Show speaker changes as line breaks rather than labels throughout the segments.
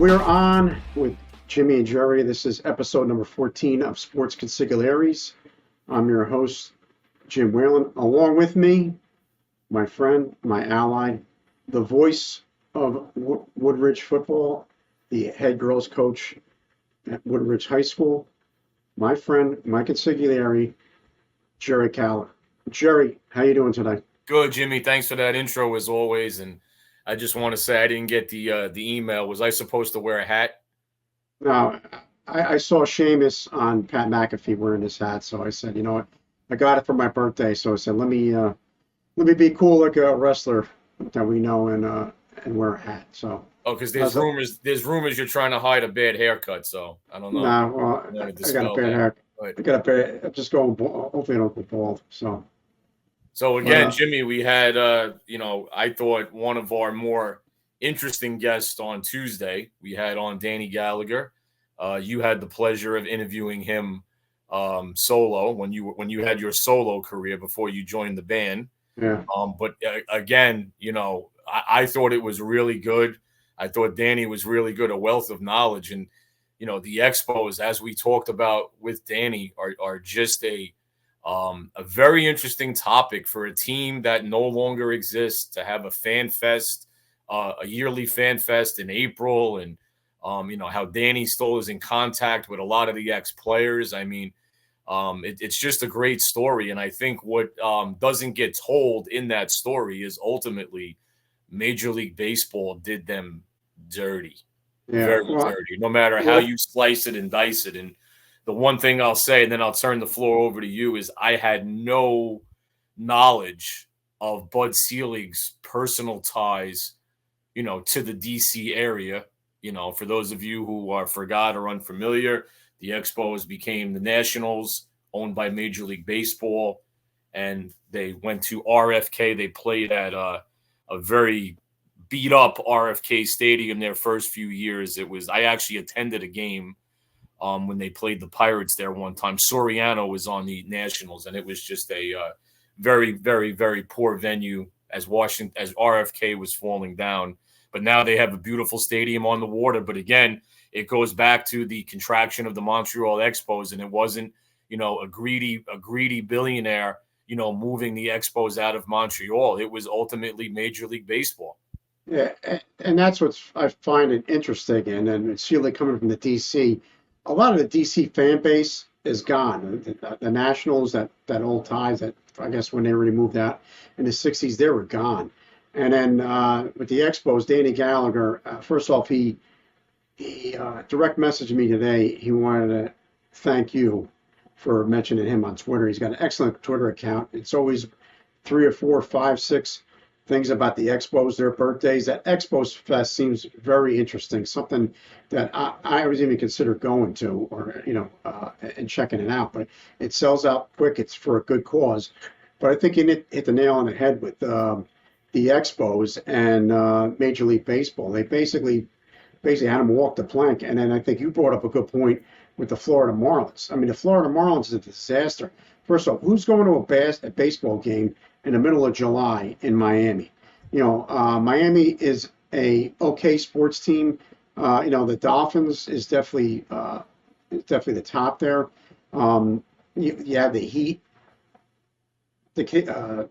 we're on with Jimmy and Jerry. This is episode number 14 of Sports Consiglieres. I'm your host, Jim Whalen. Along with me, my friend, my ally, the voice of Woodridge football, the head girls coach at Woodridge High School, my friend, my consigliere, Jerry Calla. Jerry, how you doing today?
Good, Jimmy. Thanks for that intro as always. And I just want to say I didn't get the email. Was I supposed to wear a hat?
Now, I saw Seamus on Pat McAfee wearing his hat, so I said, you know what, I got it for my birthday, so I said, let me be cool like a wrestler that we know and wear a hat. So
Because there's rumors you're trying to hide a bad haircut. So I don't know.
nah, well, I got a bad hair.
But,
I got a bad. I'm just going. Hopefully, I don't go bald.
So again, Jimmy, we had I thought one of our more interesting guests on Tuesday. We had on Danny Gallagher. You had the pleasure of interviewing him solo when you had your solo career before you joined the band.
Yeah.
But again, I thought it was really good. I thought Danny was really good, a wealth of knowledge. And, the Expos, as we talked about with Danny, are just a very interesting topic for a team that no longer exists to have a fan fest, a yearly fan fest in April. And, how Danny still is in contact with a lot of the ex-players. I mean, it's just a great story. And I think what doesn't get told in that story is ultimately Major League Baseball did them dirty, very dirty, no matter how you slice it and dice it. And the one thing I'll say, and then I'll turn the floor over to you, is I had no knowledge of Bud Selig's personal ties, to the D.C. area. For those of you who are forgot or unfamiliar, the Expos became the Nationals, owned by Major League Baseball, and they went to RFK. They played at a very beat-up RFK Stadium their first few years. I actually attended a game when they played the Pirates there one time. Soriano was on the Nationals, and it was just a very, very, very poor venue as RFK was falling down. But now they have a beautiful stadium on the water. But again, it goes back to the contraction of the Montreal Expos, and it wasn't, a greedy billionaire, moving the Expos out of Montreal. It was ultimately Major League Baseball.
Yeah, and that's what I find it interesting. And Selig coming from the DC, a lot of the DC fan base is gone. The Nationals, that old ties that I guess when they already moved out in the '60s, they were gone. And then with the Expos, Danny Gallagher, first off, he direct messaged me today. He wanted to thank you for mentioning him on Twitter. He's got an excellent Twitter account. It's always 3 or 4, 5, 6 things about the Expos, their birthdays. That Expos Fest seems very interesting, something that I was even consider going to or, and checking it out. But it sells out quick. It's for a good cause. But I think you hit the nail on the head with the Expos and Major League Baseball. They basically had them walk the plank. And then I think you brought up a good point with the Florida Marlins. I mean, the Florida Marlins is a disaster. First off, who's going to a baseball game in the middle of July in Miami? Miami is a okay sports team. The Dolphins is definitely the top there. You have the Heat. The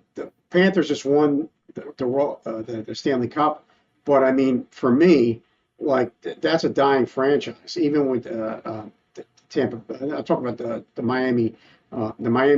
Panthers just won the Stanley Cup, but I mean, for me, like that's a dying franchise. Even with Tampa, I'm talking about the Miami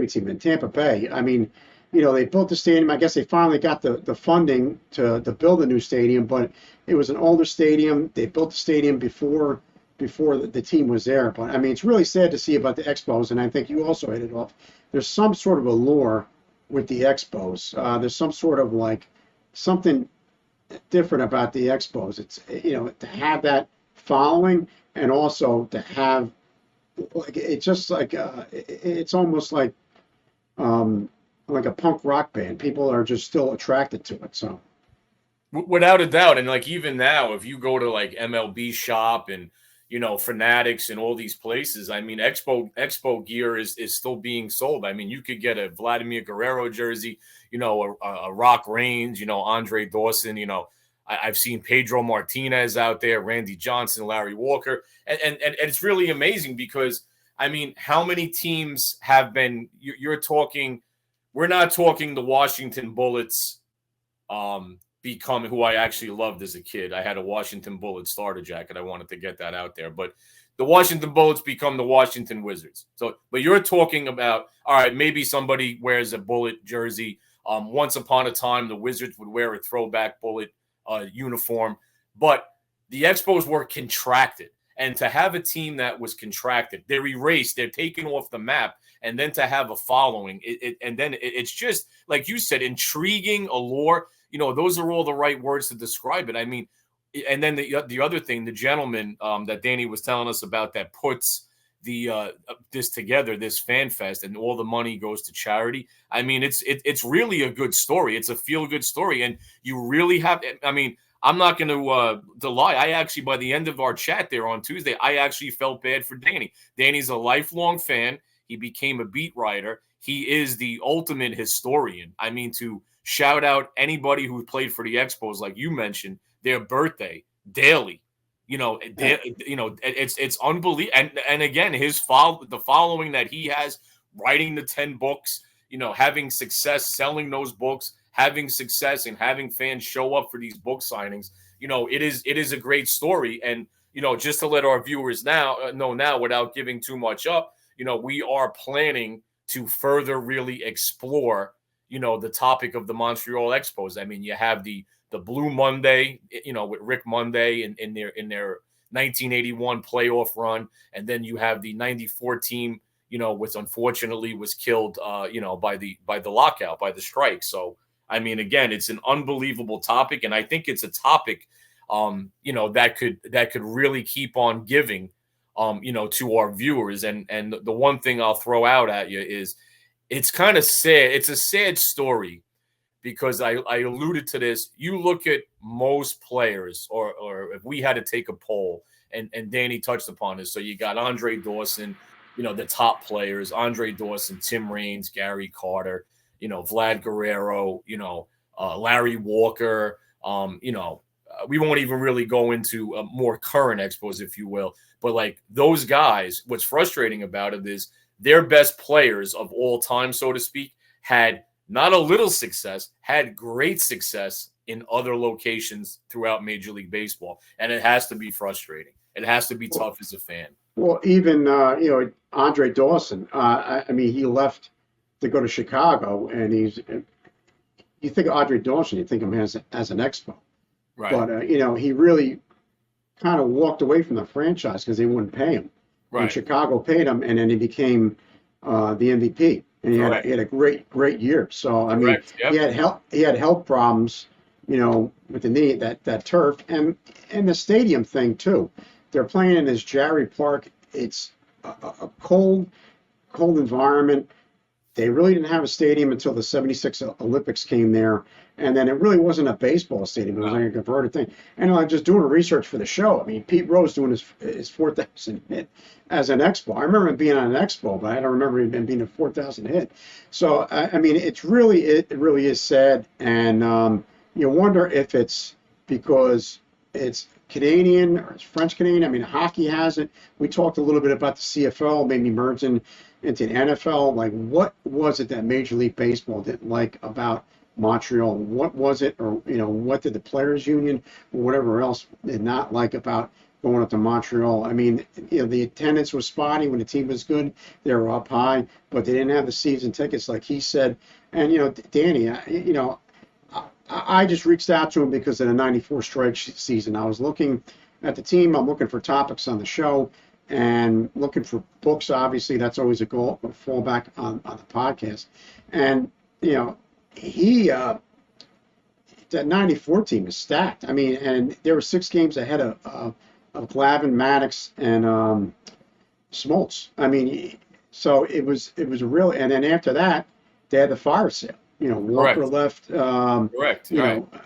team in Tampa Bay. I mean, they built the stadium. I guess they finally got the funding to build a new stadium, but it was an older stadium. They built the stadium before the team was there. But I mean, it's really sad to see about the Expos, and I think you also hit it off. There's some sort of allure with the Expos. There's some sort of like something different about the Expos. It's to have that following and also to have like it's just like it's almost like a punk rock band. People are just still attracted to it. So
without a doubt, and like even now, if you go to like MLB Shop and Fanatics and all these places, I mean, Expo gear is still being sold. I mean, you could get a Vladimir Guerrero jersey, a Rock Reigns, Andre Dawson, I've seen Pedro Martinez out there, Randy Johnson, Larry Walker, and it's really amazing because I mean, how many teams have been? You're talking. We're not talking the Washington Bullets become who I actually loved as a kid. I had a Washington Bullets starter jacket. I wanted to get that out there, but the Washington Bullets become the Washington Wizards. So, but you're talking about, all right, maybe somebody wears a Bullet jersey. Once upon a time, the Wizards would wear a throwback Bullet uniform, but the Expos were contracted. And to have a team that was contracted, they're erased, they're taken off the map, and then to have a following, it's just, like you said, intriguing, allure. You know, those are all the right words to describe it. I mean, and then the other thing, the gentleman that Danny was telling us about that puts this together, this fan fest, and all the money goes to charity. I mean, it's really a good story. It's a feel good story, and you really have. I mean, I'm not going to lie. I actually, by the end of our chat there on Tuesday, I actually felt bad for Danny. Danny's a lifelong fan. He became a beat writer. He is the ultimate historian. I mean, to shout out anybody who played for the Expos, like you mentioned, their birthday daily. It's unbelievable. And again, the following that he has, writing the 10 books, having success selling those books, having success and having fans show up for these book signings. It is a great story. And just to let our viewers know now, without giving too much up, we are planning to further really explore the topic of the Montreal Expos. I mean, you have the Blue Monday, with Rick Monday in their 1981 playoff run, and then you have the 94 team, which unfortunately was killed, by the lockout, by the strike. So, I mean, again, it's an unbelievable topic, and I think it's a topic, that could really keep on giving, to our viewers. And the one thing I'll throw out at you is, it's kind of sad. It's a sad story because I alluded to this. You look at most players, or if we had to take a poll, and Danny touched upon this. So you got Andre Dawson, the top players, Andre Dawson, Tim Raines, Gary Carter, Vlad Guerrero, Larry Walker, we won't even really go into more current Expos, if you will. But like those guys, what's frustrating about it is their best players of all time, so to speak, had not a little success, had great success in other locations throughout Major League Baseball. And it has to be frustrating. It has to be tough as a fan.
Well, even, Andre Dawson, I mean, he left to go to Chicago, and you think of Andre Dawson, you think of him as an Expo.
Right.
But, he really kind of walked away from the franchise because they wouldn't pay him.
Right.
And Chicago paid him, and then he became the MVP. And he had a great year. So, I mean, yep. He had health problems, with the knee, that turf, and the stadium thing, too. They're playing in this Jarry Park. It's a cold environment. They really didn't have a stadium until the 76 Olympics came there. And then it really wasn't a baseball stadium. It was like a converted thing. And I'm just doing research for the show. I mean, Pete Rose doing his 4,000 hit as an Expo. I remember him being on an Expo, but I don't remember him being a 4,000 hit. So, I mean, it really is sad. And you wonder if it's because it's Canadian or it's French Canadian. I mean, hockey has it. We talked a little bit about the CFL, maybe merging into the NFL. Like, what was it that Major League Baseball didn't like about Montreal? What was it, or what did the players union or whatever else did not like about going up to Montreal? I mean, the attendance was spotty when the team was good. They were up high, but they didn't have the season tickets, like he said. And Danny, I just reached out to him because of the '94 strike season. I was looking at the team. I'm looking for topics on the show and looking for books. Obviously, that's always a goal, a fallback on the podcast. And that '94 team is stacked. I mean, and there were 6 games ahead of Glavine, Maddox, and Smoltz. I mean, so it was a real. And then after that, they had the fire sale. Walker left.
Correct.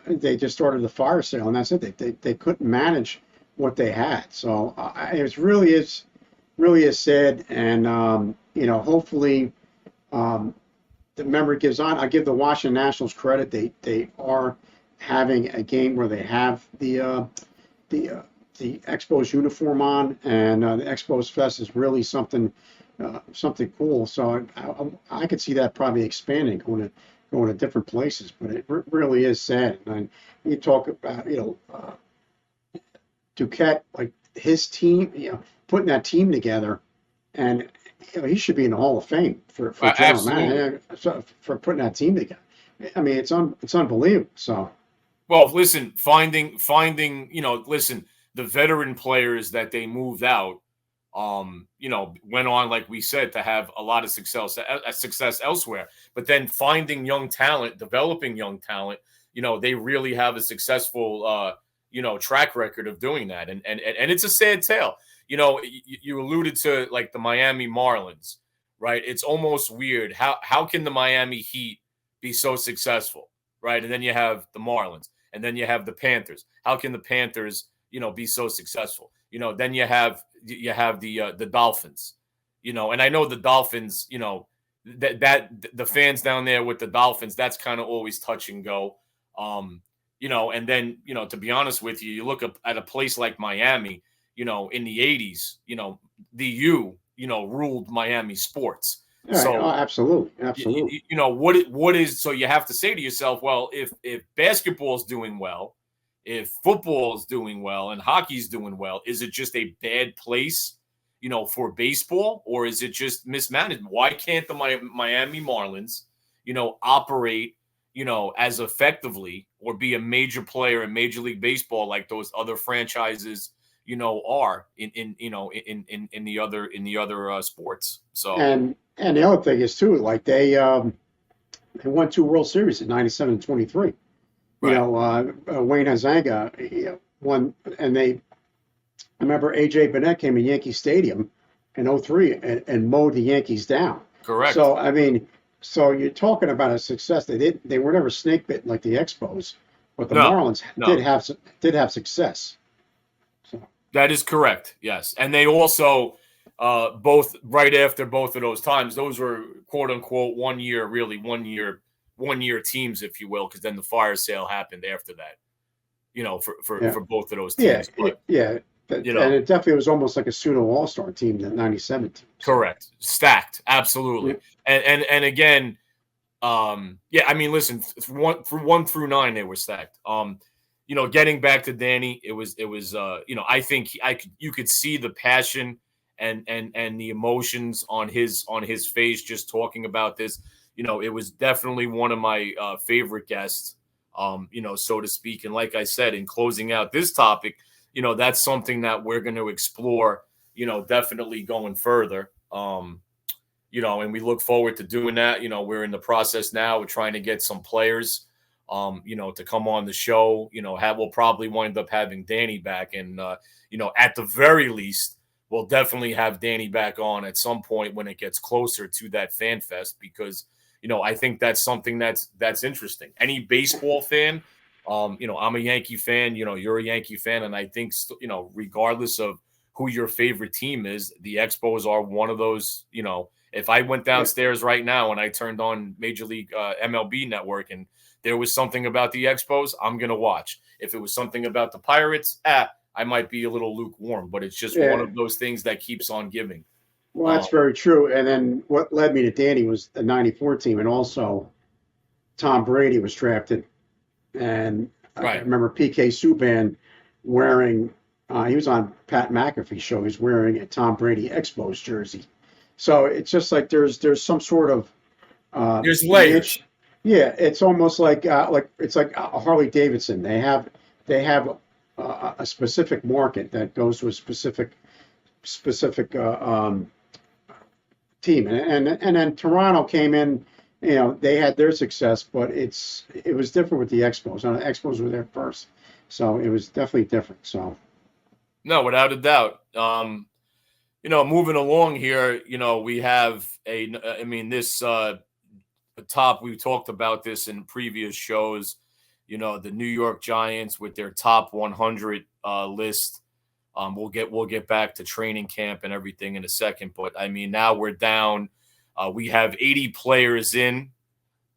They just started the fire sale, and that's it. They couldn't manage what they had. So it really is sad. And hopefully the memory gives on. I give the Washington Nationals credit. They are having a game where they have the the Expos uniform on, and the Expos Fest is really something cool. So I could see that probably expanding, going to different places. But it really is sad. And you talk about Duquette, like his team, putting that team together, and he should be in the Hall of Fame for general
Absolutely.
manager for putting that team together. I mean, it's unbelievable. So
Well, listen, finding, listen, the veteran players that they moved out, went on, like we said, to have a lot of success elsewhere. But then finding young talent, developing young talent, they really have a successful, track record of doing that. And it's a sad tale. You alluded to like the Miami Marlins, right? It's almost weird. How can the Miami Heat be so successful, right? And then you have the Marlins, and then you have the Panthers. How can the Panthers, be so successful? Then you have the Dolphins, and I know the Dolphins, that the fans down there with the Dolphins, that's kind of always touch and go. And then, to be honest with you, you look at a place like Miami, in the 80s, the ruled Miami sports.
all right, oh,
So
absolutely, absolutely.
what is, so you have to say to yourself, well, if basketball's doing well, if football's doing well and hockey's doing well, is it just a bad place, for baseball, or is it just mismanagement? Why can't the Miami Marlins, operate, as effectively, or be a major player in Major League Baseball like those other franchises, are in the other sports? So
And the other thing is too, like they won two World Series in '97 and '23.
right,
Wayne Huizenga won, and I remember AJ Burnett came in Yankee Stadium in '03 and mowed the Yankees down.
correct.
So I mean, so you're talking about a success. They were never snake bitten like the Expos, but the
No,
Marlins
no.
did have success. So
That is correct. Yes, and they also, both right after both of those times, those were quote unquote 1 year, really 1 year teams, if you will, because then the fire sale happened after that.
yeah,
For both of those
yeah,
teams, but
yeah.
you
And
know,
it definitely was almost like a pseudo All Star team, the '97 team. So
correct, stacked,
yeah,
absolutely, and again, yeah, I mean, listen, for 1 through 9, they were stacked. Getting back to Danny, it was I think you could see the passion and the emotions on his face just talking about this. It was definitely one of my favorite guests, so to speak. And like I said, in closing out this topic, that's something that we're going to explore, definitely going further. And we look forward to doing that. We're in the process now of trying to get some players, to come on the show. We'll probably wind up having Danny back, and at the very least, we'll definitely have Danny back on at some point when it gets closer to that fan fest, because I think that's something that's interesting. Any baseball fan, I'm a Yankee fan. You're a Yankee fan, and I think regardless of who your favorite team is, the Expos are one of those. If I went
yeah,
downstairs right now and I turned on Major League MLB Network and there was something about the Expos, I'm going to watch. If it was something about the Pirates, I might be a little lukewarm, but it's just one
yeah.
of those things that keeps on giving.
Well,
Um,
that's very true. And then what led me to Danny was the '94 team, and also Tom Brady was drafted, and I
right.
remember PK Subban wearing. He was on Pat McAfee's show. He's wearing a Tom Brady Expos jersey. So it's just like there's some sort of
There's
niche.
layers.
Yeah, it's almost like it's like a Harley Davidson. They have a specific market that goes to a specific team, and then Toronto came in. They had their success, but it was different with the Expos. The Expos were there first, so it was definitely different. So
No, without a doubt. Moving along here, we have I mean, this, the top, we talked about this in previous shows, the New York Giants with their top 100 list. We'll get back to training camp and everything in a second, but I mean, now we're down. We have 80 players in.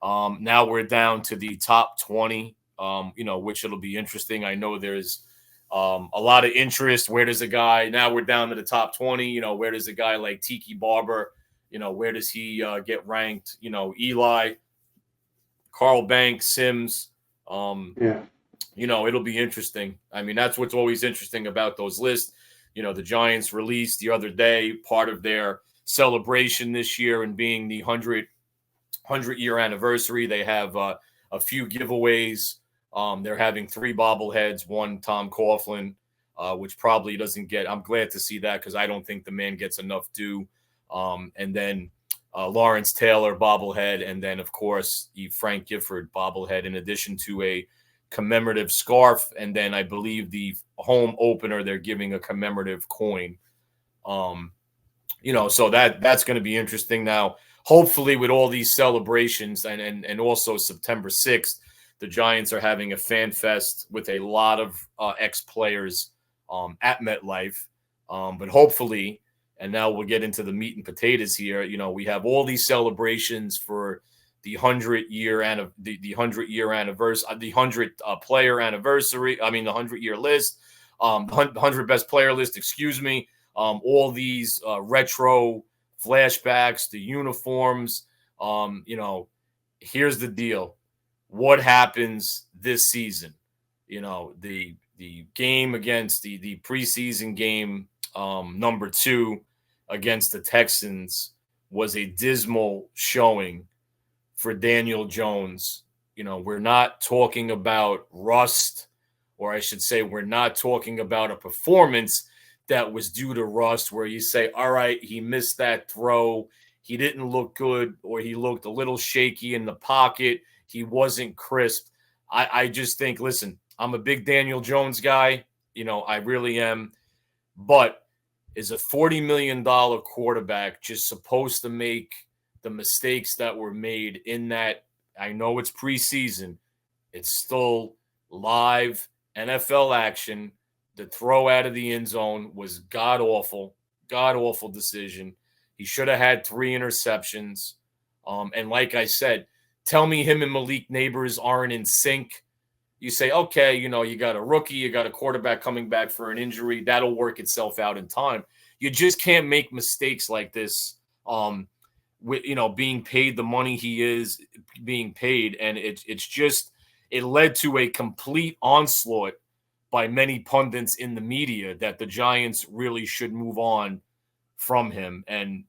Now we're down to the top 20 which it'll be interesting. I know there's a lot of interest. Where does a guy, now we're down to the top 20, where does a guy like Tiki Barber, where does he get ranked? Eli, Carl Banks, Sims,
Yeah.
it'll be interesting. I mean, that's what's always interesting about those lists. The Giants released the other day part of their celebration this year, and being the 100-year anniversary, they have a few giveaways. They're having 3 bobbleheads, one Tom Coughlin, which probably doesn't get. I'm glad to see that because I don't think the man gets enough due. And then Lawrence Taylor bobblehead, and then of course the Frank Gifford bobblehead, in addition to a commemorative scarf, and then I believe the home opener they're giving a commemorative coin. So that's going to be interesting. Now, hopefully, with all these celebrations and also September 6th, the Giants are having a fan fest with a lot of ex-players at MetLife. But hopefully, and now we'll get into the meat and potatoes here. We have all these celebrations for the 100-year the 100-year anniversary, the 100 player anniversary. I mean, the 100-year list, the 100 best player list. Excuse me. All these retro flashbacks, the uniforms. Here's the deal. What happens this season? The game against the preseason game, number 2 against the Texans, was a dismal showing for Daniel Jones. We're not talking about rust, or I should say, we're not talking about a performance that was due to rust, where you say, all right, he missed that throw, he didn't look good, or he looked a little shaky in the pocket, he wasn't crisp. I just think, listen, I'm a big Daniel Jones guy, I really am, but is a $40 million quarterback just supposed to make the mistakes that were made in that? I know it's preseason, it's still live NFL action. The throw out of the end zone was god-awful decision. He should have had 3 interceptions. And like I said, tell me him and Malik Neighbors aren't in sync. You say, okay, you got a rookie, you got a quarterback coming back for an injury. That'll work itself out in time. You just can't make mistakes like this with, being paid the money he is being paid. And it led to a complete onslaught by many pundits in the media that the Giants really should move on from him. And,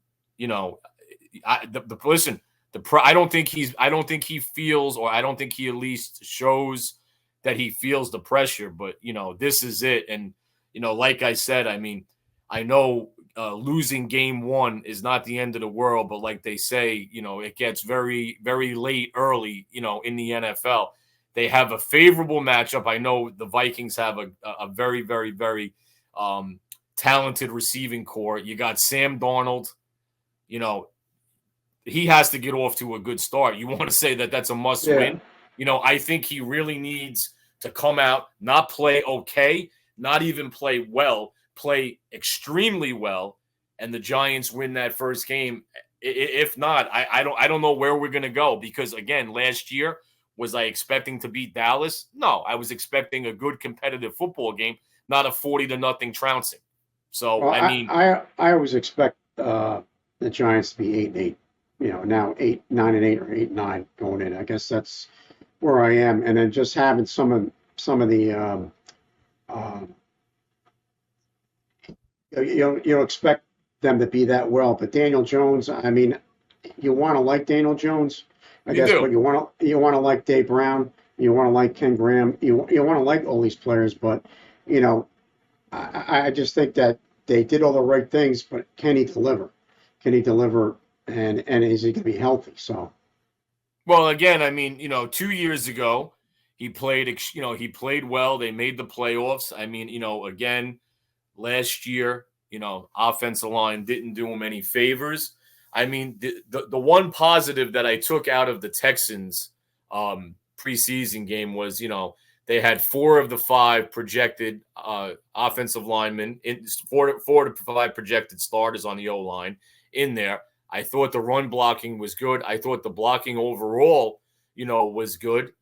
listen, I don't think he feels, or I don't think he at least shows that he feels the pressure, but, this is it. And, like I said, I mean, I know losing game 1 is not the end of the world, but like they say, it gets very, very late early, in the NFL. They have a favorable matchup. I know the Vikings have a very, very, very talented receiving core. You got Sam Darnold. He has to get off to a good start. You want to say that that's a must win? I think he really needs to come out, not play okay, not even play well, play extremely well, and the Giants win that first game. If not, I don't know where we're going to go, because, again, last year, was I expecting to beat Dallas? No, I was expecting a good competitive football game, not a 40-0 trouncing. So,
Well,
I mean,
I always expect the Giants to be 8-8. Now 9-8 or 8-9 going in. I guess that's where I am. And then just having some of the you don't expect them to be that well. But Daniel Jones, I mean, you want to like Daniel Jones, I guess, but you want to like Dave Brown, you want to like Ken Graham, you want to like all these players, but I just think that they did all the right things, but can he deliver? Can he deliver, and is he going to be healthy? So,
well, again, I mean, 2 years ago, he played well. They made the playoffs. I mean, again, last year, offensive line didn't do him any favors. I mean, the one positive that I took out of the Texans preseason game was, they had 4 of the 5 projected offensive linemen, 4 to 5 projected starters on the O-line in there. I thought the run blocking was good. I thought the blocking overall, was good.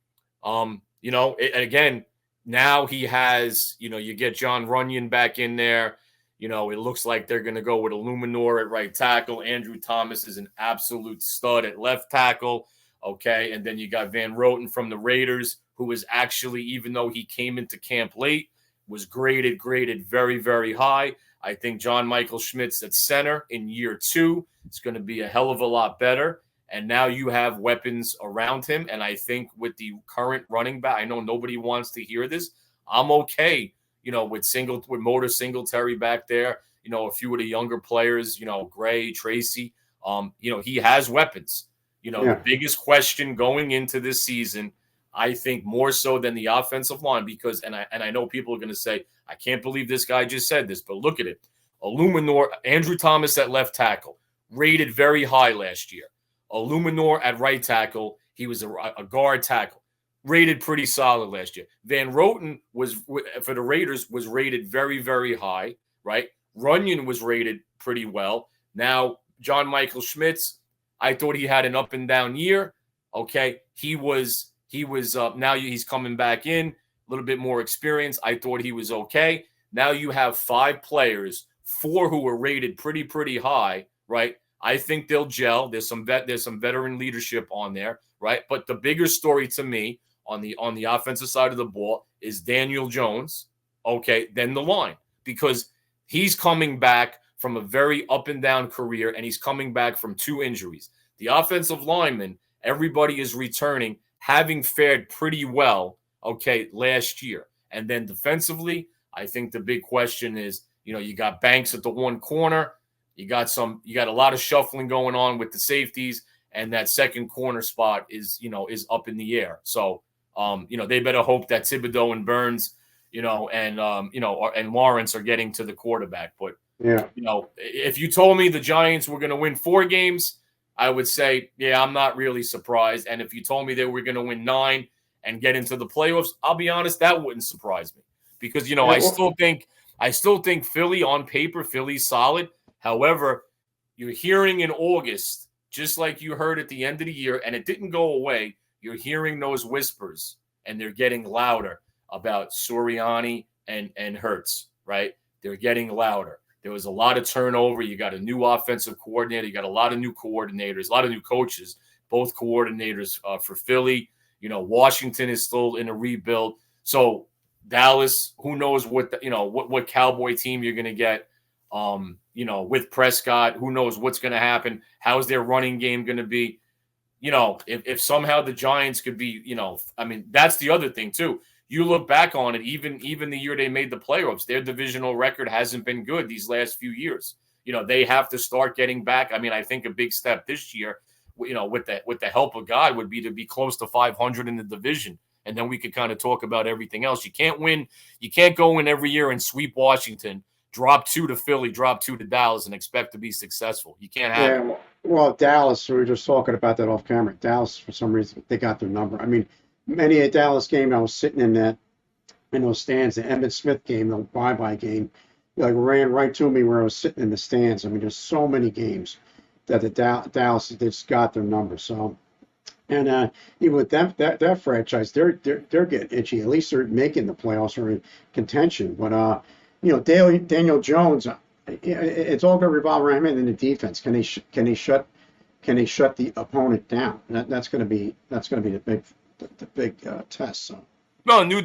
Again, now he has, you get John Runyon back in there. It looks like they're going to go with Illuminor at right tackle. Andrew Thomas is an absolute stud at left tackle. Okay. And then you got Van Roten from the Raiders, who was actually, even though he came into camp late, was graded very, very high. I think John Michael Schmitz at center in year 2 is going to be a hell of a lot better. And now you have weapons around him. And I think with the current running back, I know nobody wants to hear this. I'm okay, with Motor Singletary back there, a few of the younger players, Gray, Tracy, he has weapons. The biggest question going into this season, I think more so than the offensive line, because, and I know people are going to say, I can't believe this guy just said this, but look at it. Illuminor, Andrew Thomas at left tackle, rated very high last year. Illuminor at right tackle, he was a guard tackle, rated pretty solid last year. Van Roten was, for the Raiders, was rated very, very high, right? Runyon was rated pretty well. Now, John Michael Schmitz, I thought he had an up and down year. Okay, he was now he's coming back in, a little bit more experience. I thought he was okay. Now you have 5 players, 4 who were rated pretty high, right? I think they'll gel. There's some veteran leadership on there, right? But the bigger story to me on the offensive side of the ball is Daniel Jones, okay, then the line, because he's coming back from a very up and down career, and he's coming back from 2 injuries. The offensive linemen, everybody is returning, having fared pretty well, okay, last year. And then defensively, I think the big question is, you got Banks at the one corner. You got a lot of shuffling going on with the safeties, and that second corner spot is up in the air. So, they better hope that Thibodeau and Burns, and Lawrence are getting to the quarterback. But, if you told me the Giants were going to win 4 games, I would say, yeah, I'm not really surprised. And if you told me they were going to win 9 and get into the playoffs, I'll be honest, that wouldn't surprise me, because, I still think Philly on paper, Philly's solid. However, you're hearing in August, just like you heard at the end of the year, and it didn't go away, you're hearing those whispers, and they're getting louder about Sirianni and Hurts, right? They're getting louder. There was a lot of turnover. You got a new offensive coordinator. You got a lot of new coordinators, a lot of new coaches, both coordinators for Philly. Washington is still in a rebuild. So Dallas, who knows what Cowboy team you're going to get. With Prescott, who knows what's going to happen? How's their running game going to be? If somehow the Giants could be, that's the other thing too. You look back on it, even the year they made the playoffs, their divisional record hasn't been good these last few years. They have to start getting back. I think a big step this year, with the help of God, would be to be close to 500 in the division. And then we could kind of talk about everything else. You can't win. You can't go in every year and sweep Washington, drop 2 to Philly, drop 2 to Dallas, and expect to be successful. You can't have it.
Well, Dallas, we were just talking about that off camera. Dallas, for some reason, they got their number. Many a Dallas game, I was sitting in those stands. The Emmitt Smith game, the bye-bye game, ran right to me where I was sitting in the stands. There's so many games that the Dallas just got their number. So, and even with them, that franchise, they're getting itchy. At least they're making the playoffs or in contention. But Daniel Jones, it's all going to revolve around him in the defense. Can he shut the opponent down? That's going to be the big test. So.
No, new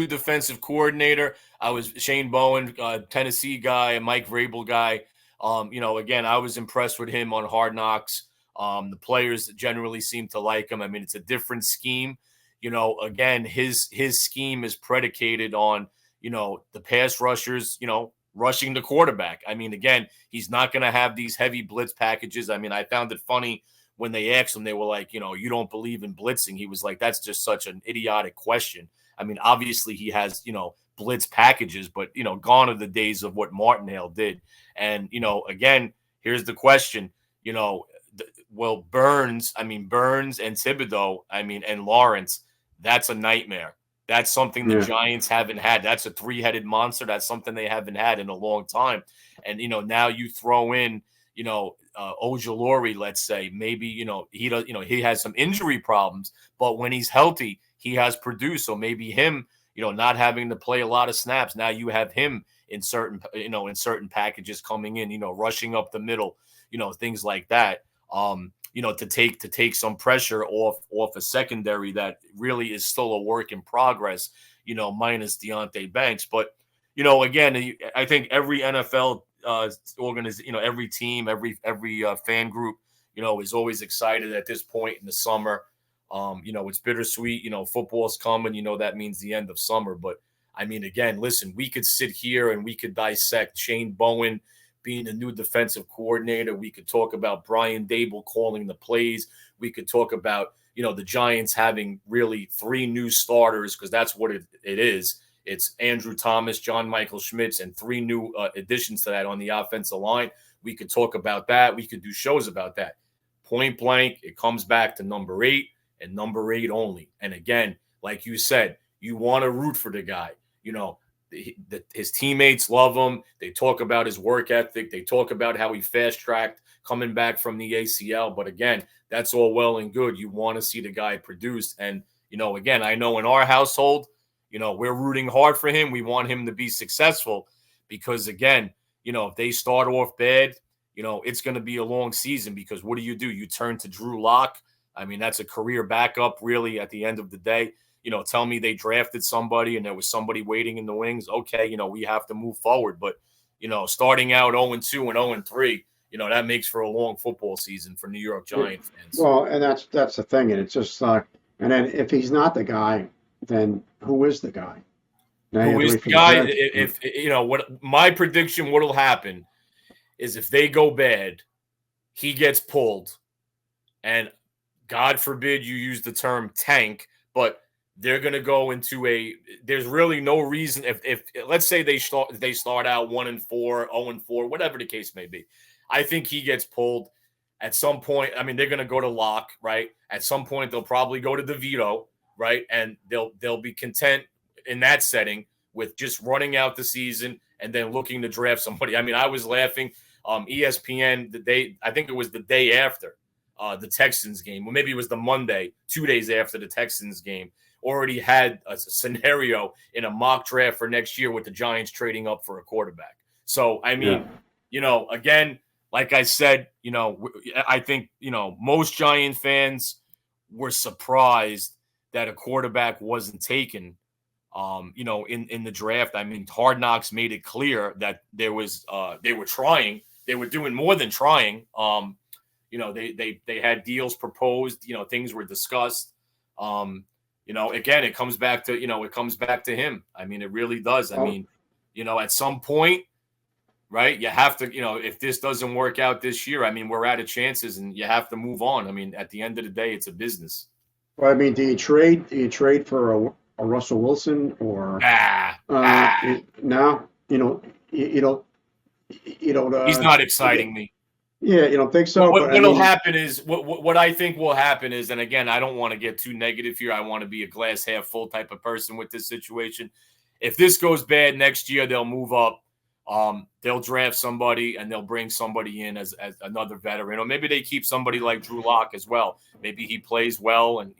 defensive coordinator. I was Shane Bowen, Tennessee guy, a Mike Vrabel guy. Again, I was impressed with him on Hard Knocks. The players generally seem to like him. It's a different scheme. Again, his scheme is predicated on the pass rushers, rushing the quarterback. Again, he's not going to have these heavy blitz packages. I found it funny when they asked him, they were like, you don't believe in blitzing. He was like, that's just such an idiotic question. Obviously he has, blitz packages, but, gone are the days of what Martindale did. And, again, here's the question, will Burns and Thibodeau, and Lawrence, that's a nightmare. That's something the Giants haven't had. That's a 3-headed monster. That's something they haven't had in a long time. And, now you throw in, Ojulari, let's say, maybe, he does, he has some injury problems, but when he's healthy, he has produced. So maybe him, not having to play a lot of snaps. Now you have him in certain packages coming in, rushing up the middle, things like that. To take some pressure off a secondary that really is still a work in progress, minus Deontay Banks. But, again, I think every NFL organization, every team, every fan group, is always excited at this point in the summer. It's bittersweet. Football's coming. That means the end of summer. But I mean, again, listen, we could sit here and we could dissect Shane Bowen being the new defensive coordinator. We could talk about Brian Dable calling the plays. We could talk about, the Giants having really 3 new starters, because that's what it is. It's Andrew Thomas, John Michael Schmitz, and 3 new additions to that on the offensive line. We could talk about that. We could do shows about that. Point blank, it comes back to number 8 and number 8 only. And again, like you said, you want to root for the guy. His teammates love him. They talk about his work ethic. They talk about how he fast-tracked coming back from the ACL. But again, that's all well and good. You want to see the guy produce. And, again, I know in our household, we're rooting hard for him. We want him to be successful because, again, if they start off bad, it's going to be a long season, because what do? You turn to Drew Lock. I mean, that's a career backup, really, at the end of the day. Tell me they drafted somebody and there was somebody waiting in the wings. Okay, we have to move forward. But, starting out 0-2 and 0-3, that makes for a long football season for New York Giants fans.
Well, and that's the thing. And it's just and then if he's not the guy, then who is the guy? Now
who is the guy? If what my prediction, what'll happen is if they go bad, he gets pulled, and God forbid you use the term tank, but they're going to go into there's really no reason if let's say they start out 1-4, 0-4, whatever the case may be. I think he gets pulled at some point. I mean, they're going to go to Lock, right? At some point, they'll probably go to DeVito, right? And they'll be content in that setting with just running out the season and then looking to draft somebody. I mean, I was laughing. ESPN, I think it was the day after the Texans game, or maybe it was the Monday, 2 days after the Texans game, already had a scenario in a mock draft for next year with the Giants trading up for a quarterback. So, I mean, again, like I said, I think, most Giant fans were surprised that a quarterback wasn't taken, in the draft. I mean, Hard Knocks made it clear that they were trying. They were doing more than trying. They had deals proposed, things were discussed. Again, it comes back to him. I mean, it really does. I mean, at some point, right, you have to, if this doesn't work out this year, I mean, we're out of chances and you have to move on. I mean, at the end of the day, it's a business.
Well, I mean, do you trade for a Russell Wilson or no? You don't.
He's not exciting me.
Yeah, you don't think so?
What'll happen is what I think will happen is, and again, I don't want to get too negative here. I want to be a glass half full type of person with this situation. If this goes bad next year, they'll move up. They'll draft somebody and they'll bring somebody in as another veteran, or maybe they keep somebody like Drew Lock as well. Maybe he plays well, and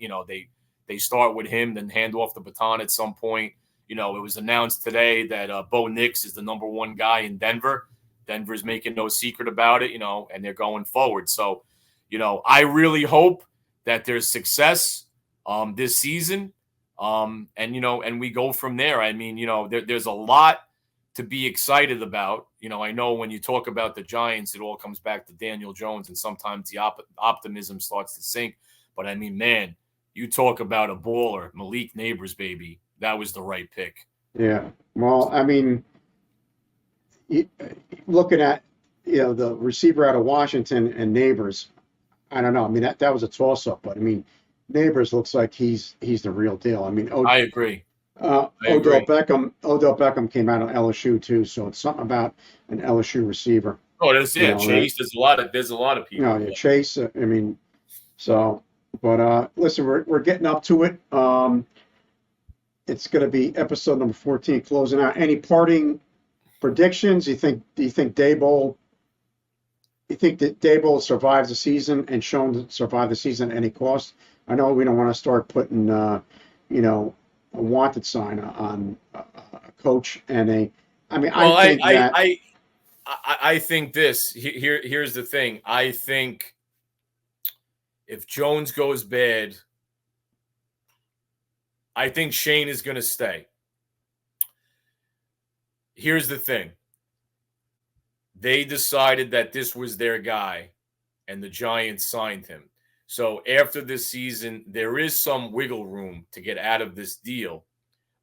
they start with him, then hand off the baton at some point. It was announced today that Bo Nix is the number 1 guy in Denver. Denver's making no secret about it, and they're going forward. So, I really hope that there's success this season, and we go from there. I mean, there's a lot to be excited about. I know when you talk about the Giants, it all comes back to Daniel Jones, and sometimes the optimism starts to sink. But, I mean, man, you talk about a baller, Malik Neighbors, baby. That was the right pick.
Yeah. Well, I mean, looking at the receiver out of Washington and Neighbors, I don't know. I mean, that was a toss-up, but I mean, Neighbors looks like he's the real deal. I mean,
I agree.
Odell Beckham came out on LSU too, so it's something about an LSU receiver.
Oh, Chase. There's a lot of people.
Yeah, Chase. I mean, so, but listen, we're getting up to it. It's going to be episode number 14, closing out. Any parting predictions? Do you think Dable? You think that Dable survives the season and shown to survive the season at any cost? I know we don't want to start putting a wanted sign on a coach and a. I mean, I
Well,
think that.
I think this here's the thing. I think if Jones goes bad, I think Shane is going to stay. Here's the thing. They decided that this was their guy, and the Giants signed him. So after this season, there is some wiggle room to get out of this deal.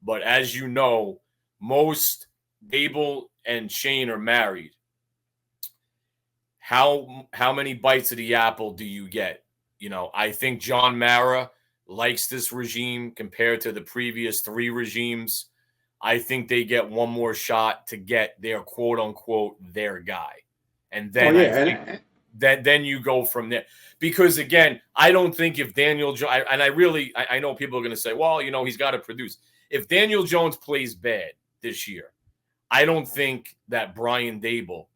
But as you know, most Dable and Shane are married. How many bites of the apple do you get? I think John Mara likes this regime compared to the previous 3 regimes. I think they get one more shot to get their quote unquote their guy. And then then you go from there. Because again, I don't think if Daniel Jones, and I know people are going to say, well, he's got to produce. If Daniel Jones plays bad this year, I don't think that Brian Dable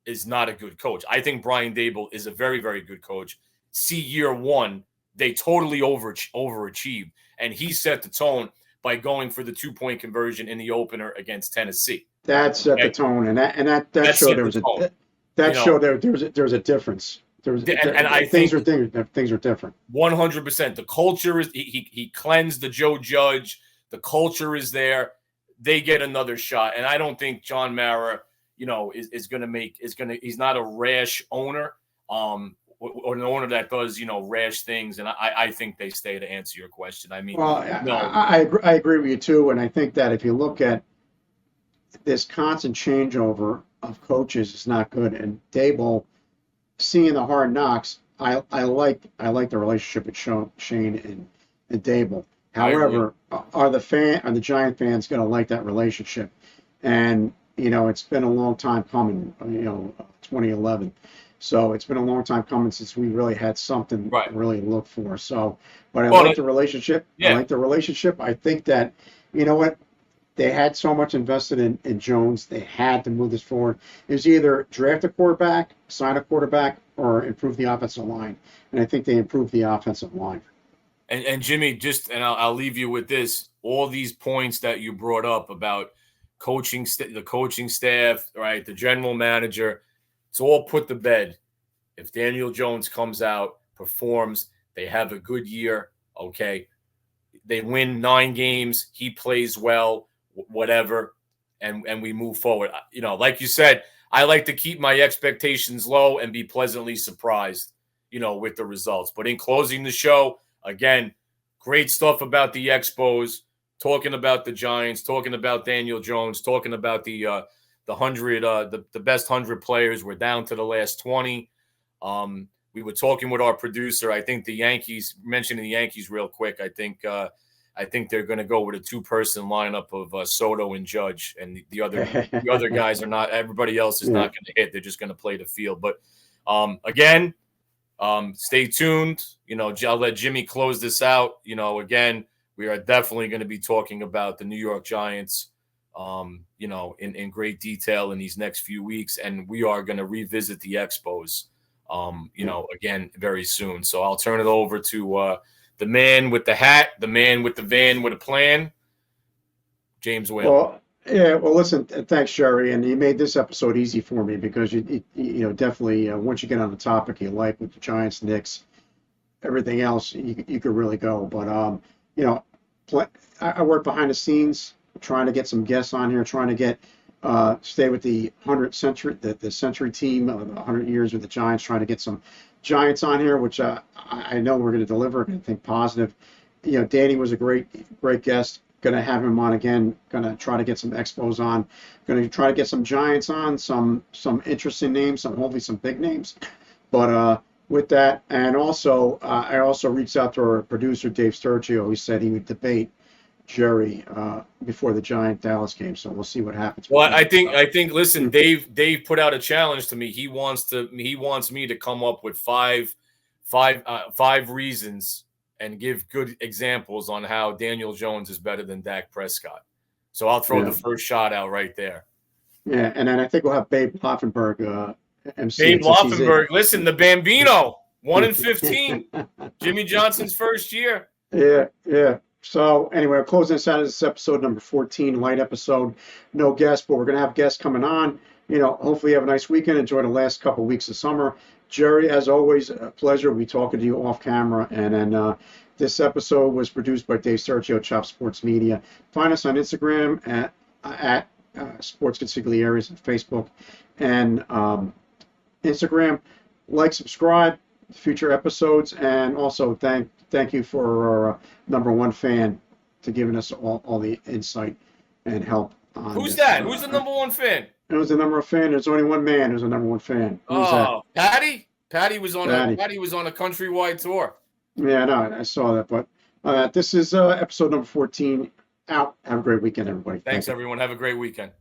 is not a good coach. I think Brian Dable is a very, very good coach. See, year 1, they totally overachieved, and he set the tone by going for the 2-point conversion in the opener against Tennessee.
That set the tone, and that showed there was a difference.
I
think things are different.
100%. The culture is he cleansed the Joe Judge. The culture is there. They get another shot, and I don't think John Mara, he's not a rash owner, or an owner that does, rash things. And I think they stay, to answer your question. I mean,
well, I agree with you too. And I think that if you look at this constant changeover of coaches, it's not good. And Dable, seeing the hard knocks, I like the relationship with Shane and Dable. However, are the Giant fans going to like that relationship? And it's been a long time coming. 2011. So it's been a long time coming since we really had something to really look for. So, but I like the relationship. Yeah. I like the relationship. I think that, what? They had so much invested in Jones. They had to move this forward. It was either draft a quarterback, sign a quarterback, or improve the offensive line. And I think they improved the offensive line.
And Jimmy, I'll leave you with this. All these points that you brought up about the coaching staff, right, the general manager, it's all put to bed. If Daniel Jones comes out, performs, they have a good year, okay, they win 9 games, he plays well, whatever, and we move forward. Like you said, I like to keep my expectations low and be pleasantly surprised, with the results. But in closing the show, again, great stuff about the Expos, talking about the Giants, talking about Daniel Jones, talking about the best 100 players. We're down to the last 20. We were talking with our producer. I think the Yankees, mentioning the Yankees real quick, I think they're going to go with a 2-person lineup of Soto and Judge, and the other guys are not. Everybody else is not going to hit. They're just going to play the field. But again, stay tuned. I'll let Jimmy close this out. Again, we are definitely going to be talking about the New York Giants, in great detail in these next few weeks, and we are going to revisit the Expos, again very soon. So I'll turn it over to the man with the hat, the man with the van with a plan, James Whalen.
Well, listen, thanks, Jerry, and you made this episode easy for me because you definitely once you get on the topic you like with the Giants, Knicks, everything else, you could really go. But I work behind the scenes, trying to get some guests on here, trying to get stay with the 100th century, the century team of 100 years with the Giants, trying to get some Giants on here, which I know we're going to deliver. I think positive. Danny was a great guest. Going to have him on again. Going to try to get some Expos on. Going to try to get some Giants on. Some interesting names. Hopefully some big names. But with that, and also I also reached out to our producer Dave Sturgio. He said he would debate Jerry before the Giant Dallas game. So we'll see what happens.
Well, I think. Listen, Dave put out a challenge to me. He wants me to come up with five reasons and give good examples on how Daniel Jones is better than Dak Prescott. So I'll throw the first shot out right there.
Yeah, and then I think we'll have Babe Laufenberg MC.
Babe Laufenberg, listen, the Bambino, 1-15, Jimmy Johnson's first year.
Yeah. So anyway, we're closing this out. This is episode number 14, light episode, no guests, but we're gonna have guests coming on. Hopefully you have a nice weekend. Enjoy the last couple of weeks of summer. Jerry, as always, a pleasure. We talking to you off camera, and then this episode was produced by Dave Sergio, Chop Sports Media. Find us on Instagram at Sports Consiglieres, Facebook, and Instagram. Like, subscribe, future episodes, and also thank you for our number one fan to giving us all the insight and help on
Who's
this.
that? Who's the number one fan?
It was the number one fan. There's only one man who's the number one fan. Who's that?
Patty? Patty was on
Patty.
Patty was on a countrywide tour.
Yeah, no, I saw that. But this is episode number 14 out. Have a great weekend, everybody.
Thanks, everyone. Have a great weekend.